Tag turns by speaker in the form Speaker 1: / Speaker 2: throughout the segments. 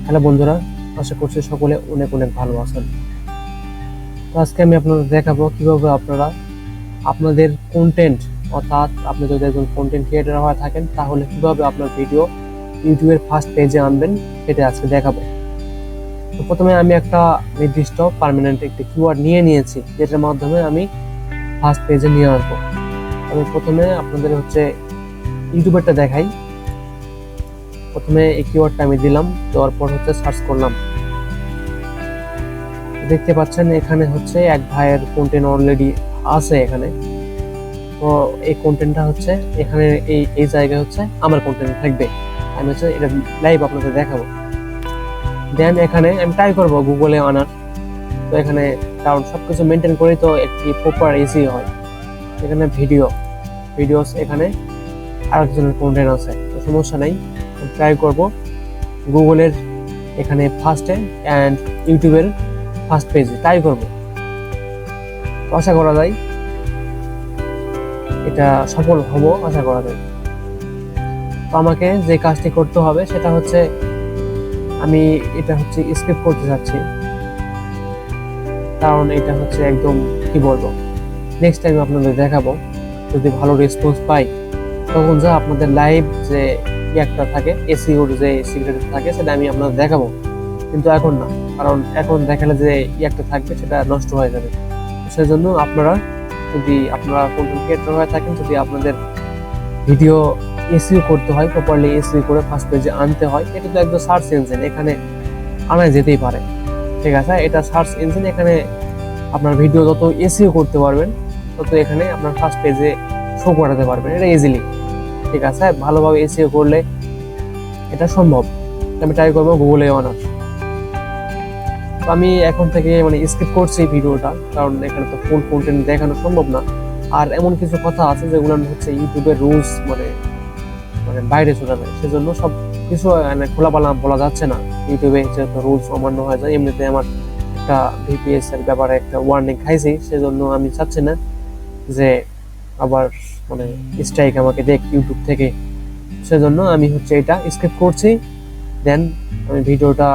Speaker 1: Hello বন্ধুরা, আশা করছি সকলে অনেক অনেক ভালো আছেন। তো আজকে আমি আপনাদের দেখাবো কিভাবে আপনারা আপনাদের কন্টেন্ট, অর্থাৎ আপনি যদি একজন কন্টেন্ট ক্রিয়েটর হয়ে থাকেন তাহলে কিভাবে আপনার ভিডিও ইউটিউবের ফার্স্ট পেজে আনবেন সেটা আজকে দেখাবো। তো প্রথমে আমি একটা নির্দিষ্ট পার্মানেন্ট একটি কিওয়ার্ড নিয়েছি, যেটার মাধ্যমে আমি ফার্স্ট পেজে নিয়ে আসবো। আমি প্রথমে আপনাদের ইউটিউবেরটা দেখাই। প্রথমে এই কিওয়ার্ডটা আমি দিলাম, দেওয়ার পর সার্চ করলাম। দেখতে পাচ্ছেন এখানে এক ভাইয়ের কন্টেন্ট অলরেডি আছে এখানে। তো এই কন্টেন্টটা এখানে এই জায়গায় আমার কন্টেন্ট থাকবে। আমি এটা লাইভ আপনাদের দেখাবো। দেন এখানে আমি ট্রাই করব গুগলে আনার। তো এখানে কারণ সবকিছু মেনটেন করি তো একটি প্রপার ইজি হয়। এখানে ভিডিওস এখানে আরেকজনের কন্টেন্ট আছে, তো সমস্যা নাই। ট্রাই করব গুগলের এখানে ফার্স্টে অ্যান্ড ইউটিউবের ফার্স্ট পেজে ট্রাই করব। আশা করা যায় এটা সফল হব, আশা করা যায়। তো আমাকে যে কাজটি করতে হবে সেটা আমি এটা স্কিপ করতে চাচ্ছি, কারণ এটা একদম কি বলবো, নেক্সট টাইম আপনাদের দেখাবো। যদি ভালো রেসপন্স পাই তখন আপনাদের লাইভ যে একটা থাকে এসইওর যে সিক্রেট থাকে সেটা আমি আপনাদের দেখাবো, কিন্তু এখন না, কারণ এখন দেখালে যে একটা থাকবে সেটা নষ্ট হয়ে যাবে। সেজন্য যদি আপনারা কন্টেন্ট ক্রিয়েটর হয়ে থাকেন, যদি আপনাদের ভিডিও এসইও করতে হয়, প্রপারলি এসইও করে ফার্স্ট পেজে আনতে হয়, এটা তো একদম সার্চ ইঞ্জিন, এখানে আনা যেতেই পারে। ঠিক আছে, এটা সার্চ ইঞ্জিন, এখানে আপনার ভিডিও যত এসইও করতে পারবেন তত এখানে আপনার ফার্স্ট পেজে শো করাতে পারবেন, এটা ইজিলি। ঠিক আছে, ভালোভাবে এসইও করলে এটা সম্ভব। আমি ট্রাই করবো গুগলে আনার। তো আমি এখন থেকে স্কিপ করছি ভিডিওটা, কারণ এখানে তো ফুল কন্টেন্ট দেখানো সম্ভব না। আর এমন কিছু কথা আছে যেগুলো ইউটিউবের রুলস বাইরে চলে যায়, সেজন্য সব কিছু খোলাপালা বলা যাচ্ছে না। ইউটিউবে যেহেতু রুলস অমান্য হয়ে যায়, এমনিতে আমার একটা ভিপিএস এর ব্যাপারে একটা ওয়ার্নিং খাইছি, সেজন্য আমি চাচ্ছি না যে আবার স্ট্রাইক আমাকে দেখ ইউটিউব থেকে। সেজন্য আমি এটা স্কিপ করছি। দেন আমি ভিডিওটা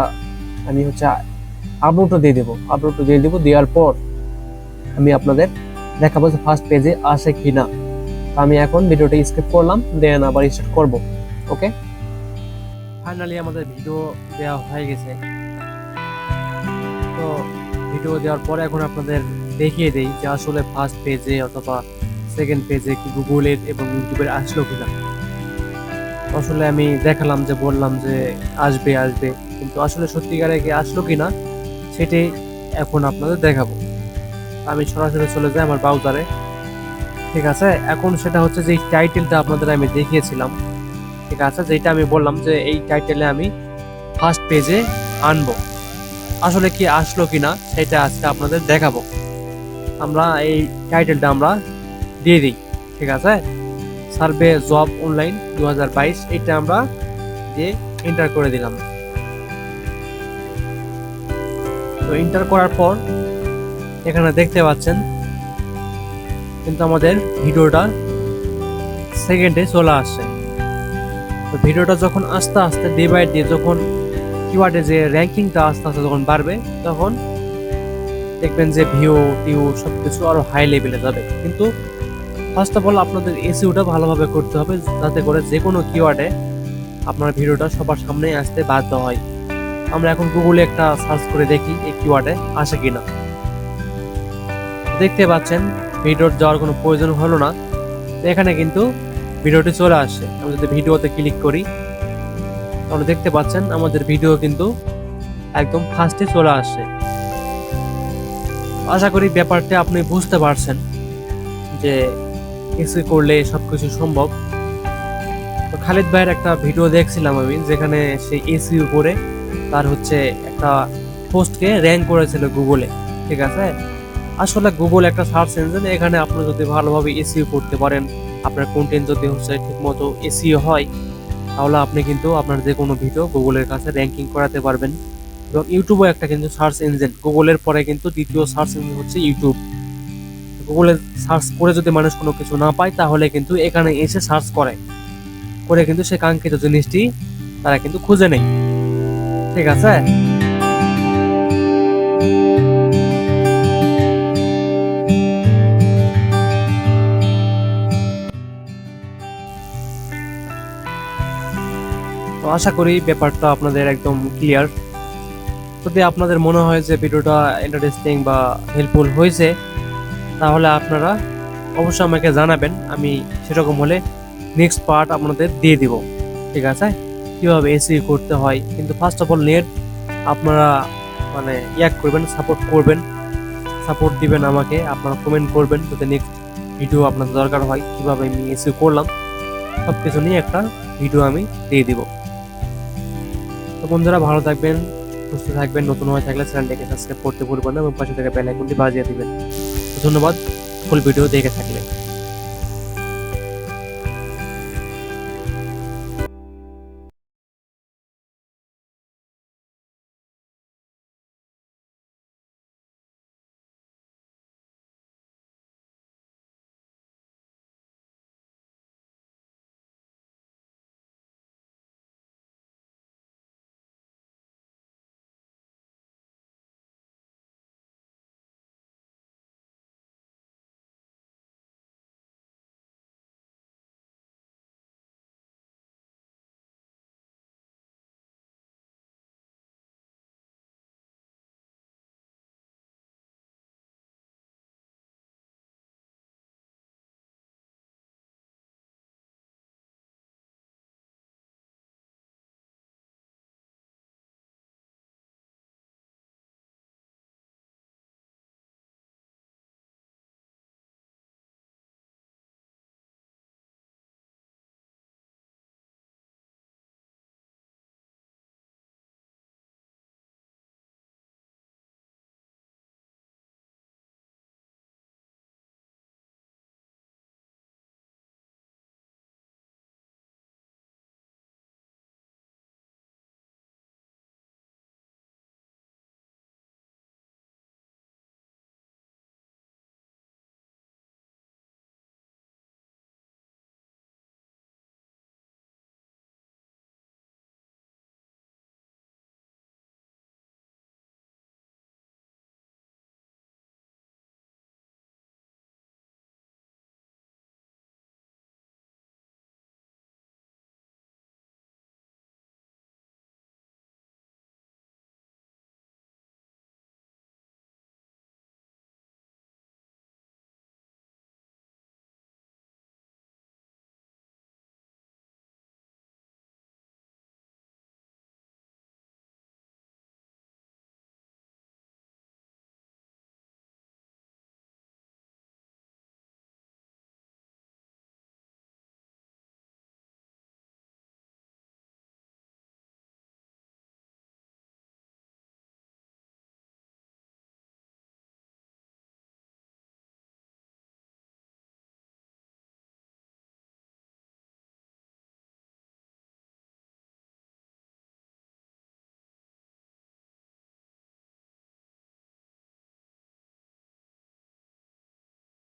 Speaker 1: আপলোড দিয়ে দেবো। দেওয়ার পর আমি আপনাদের দেখাবো যে ফার্স্ট পেজে আসে কিনা। আমি এখন ভিডিওটা স্কিপ করলাম, দেন আবার স্টার্ট করব। ওকে, ফাইনালি আমাদের ভিডিও দেওয়া হয়ে গেছে। তো ভিডিও দেওয়ার পরে এখন আপনাদের দেখিয়ে দেই যে আসলে ফার্স্ট পেজে অথবা সেকেন্ড পেজে কি গুগলের এবং ইউটিউবের আসলো কিনা। আসলে আমি দেখালাম, যে বললাম যে আসবে, কিন্তু আসলে সত্যিকারে কি আসলো কিনা সেটাই এখন আপনাদের দেখাবো। আমি সরাসরি চলে যাই আমার ব্রাউজারে। ঠিক আছে, এখন সেটা যে টাইটেলটা আপনাদের আমি দেখিয়েছিলাম, ঠিক আছে, যেটা আমি বললাম যে এই টাইটেলে আমি ফার্স্ট পেজে আনবো, আসলে কি আসলো কিনা সেটা আজকে আপনাদের দেখাবো। আমরা এই টাইটেলটা আমরা দিয়ে দিই। ঠিক আছে, সার্ভে জব অনলাইন 2022, এটা আমরা দিয়ে এন্টার করে দিলাম। তো এন্টার করার পর এখানে দেখতে পাচ্ছেন কিন্তু আমাদের ভিডিওটা সেকেন্ডে চলে আসছে। তো ভিডিওটা যখন আস্তে আস্তে ডে বাই ডে যখন কিওয়ার্ডে যে র্যাঙ্কিংটা আস্তে আস্তে যখন বাড়বে, তখন দেখবেন যে টিউ সবকিছু আরো হাই লেভেলে যাবে। কিন্তু ফার্স্ট অফ অল আপনাদের এসইওটা ভালোভাবে করতে হবে, যাতে করে যে কোনো কিওয়ার্ডে আপনার ভিডিওটা সবার সামনে আসতে বাধ্য হয়। আমরা এখন গুগলে একটা সার্চ করে দেখি এই কিওয়ার্ডে আসে কিনা। দেখতে পাচ্ছেন ভিডিওর যাওয়ার কোনো প্রয়োজন হলো না, এখানে কিন্তু ভিডিওটি চলে আসছে। আমি যদি ভিডিওতে ক্লিক করি তাহলে দেখতে পাচ্ছেন আমাদের ভিডিও কিন্তু একদম ফার্স্টে চলে আসছে। আশা করি ব্যাপারটা আপনি বুঝতে পারছেন যে এসইও করলে সবকিছু সম্ভব। তো খালিদ ভাইয়ের একটা ভিডিও দেখছিলাম আমি, যেখানে সে এসইও করে তার একটা পোস্টকে র্যাঙ্ক করেছিল গুগলে। ঠিক আছে, আসলে গুগল একটা সার্চ ইঞ্জিন, এখানে আপনি যদি ভালোভাবে এসইও করতে পারেন, আপনার কন্টেন্ট যদি ঠিকমতো এসইও হয়, তাহলে আপনি কিন্তু আপনার যে কোনো ভিডিও গুগলের কাছে র্যাঙ্কিং করাতে পারবেন। এবং ইউটিউবও একটা কিন্তু সার্চ ইঞ্জিন, গুগলের পরে কিন্তু দ্বিতীয় সার্চ ইঞ্জিন ইউটিউব। গুগলে সার্চ করে যদি মানুষ কোনো কিছু না পায়, তাহলে কিন্তু এখানে এসে সার্চ করে কিন্তু সে কাঙ্ক্ষিত জিনিসটি তারা কিন্তু খুঁজে নেয়। ঠিক আছে। তো আশা করি ব্যাপারটা আপনাদের একদম ক্লিয়ার। যদি আপনাদের মনে হয় যে ভিডিওটা ইন্টারেস্টিং বা হেল্পফুল হয়েছে, তাহলে আপনারা অবশ্যই আমাকে জানাবেন। আমি সেরকম হলে নেক্সট পার্ট আপনাদের দিয়ে দিব। ঠিক আছে, কীভাবে এসইও করতে হয়। কিন্তু ফার্স্ট অফ অল নেট আপনারা মানে করবেন, সাপোর্ট দিবেন আমাকে। আপনারা কমেন্ট করবেন যদি নেক্সট ভিডিও আপনাদের দরকার হয়, কীভাবে আমি এসইও করলাম সব কিছু নিয়ে একটা ভিডিও আমি দিয়ে দিব। তো বন্ধুরা ভালো থাকবেন, সুস্থ থাকবেন। নতুন হয়ে থাকলে চ্যানেলটিকে সাবস্ক্রাইব করতে ভুলবেন না এবং পাশে থেকে বেল আইকনটি বাজিয়ে দিবেন। ধন্যবাদ ফুল ভিডিও দেখে থাকলে।